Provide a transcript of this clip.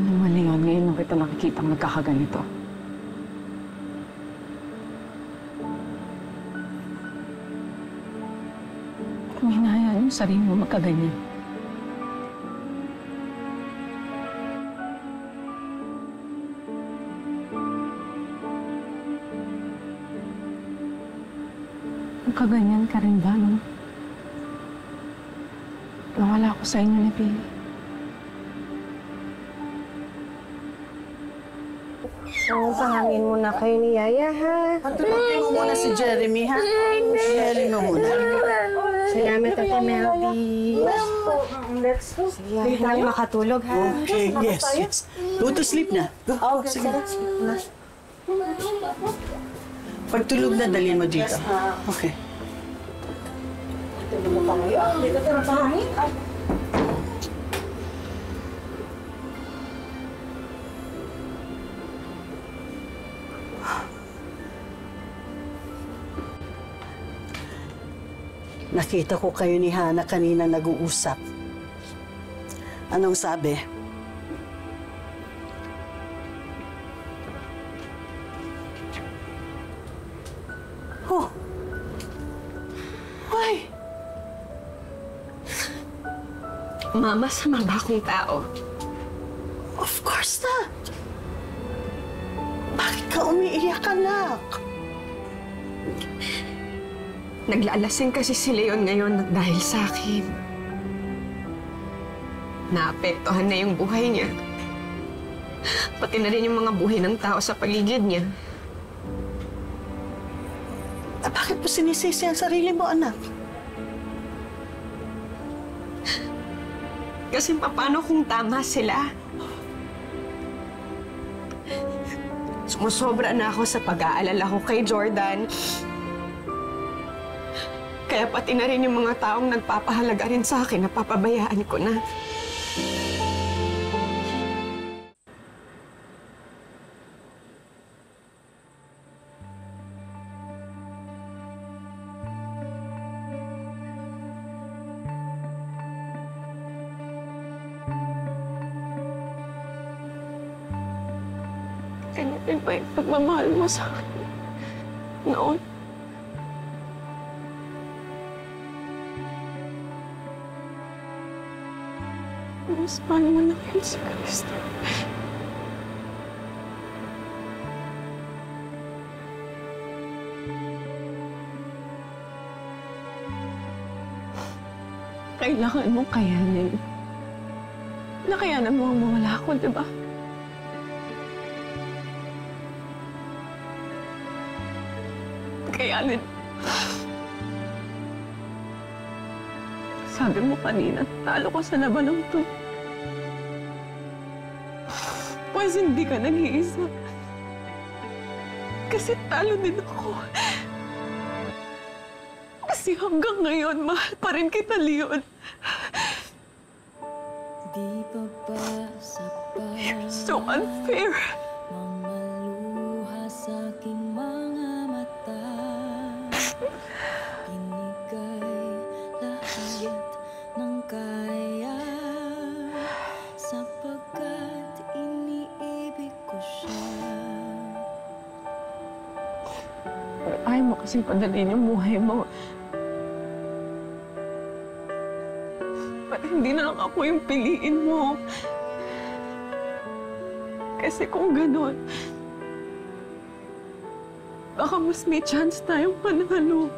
Malingon ngayon nung kita nakikitang nagkakaganito. Kung hinahayaan yung sarili mo magkaganyan. Magkaganyan ka rin ba, no? Nawala ako sa inyo ni Pili. Pahangin muna kayo ni Yaya, ha? Patulogin mo muna si Jeremy, ha? Sharing mo muna. Salamat ako, Melody. Sige, lang makatulog, ha? Okay, yes. Go to sleep na. Go. Oh, Sige. Pagtulog na, dalhin mo dito. Okay. Tulog mo pa ngayon. Dito ka ng pahangin. Nakita ko kayo ni Hana kanina nag-uusap. Anong sabi? Oh! Why? Mama, sama ba akong tao? Of course not! Bakit ka umiiyak, anak? Naglalasing kasi si Leon ngayon dahil sa akin. Naapektuhan na yung buhay niya. Pati na rin yung mga buhay ng tao sa paligid niya. Bakit mo sinisisi ang sarili mo, anak? Kasi paano kung tama sila? Sumusobra na ako sa pag-aalala ko kay Jordan. Kaya pati na rin yung mga taong nagpapahalaga rin sa akin, napapabayaan ko na. Ganyan ba yung pagmamahal mo sa akin noon? Mas paano mo na kayo si Cristo? Kailangan mo kayanin. Nakayanan mo ang mawala ko, di ba? Kayanin. Sabi mo kanina, talo ko sa labanang to. Pues hindi ka nag-iisa. Kasi talo din ako. Kasi hanggang ngayon, mahal pa rin kita, Leon. You're so unfair. Ayaw mo kasing padalin yung buhay mo. Ba't hindi na lang ako yung piliin mo? Kasi kung gano'n, baka mas may chance tayong panalo.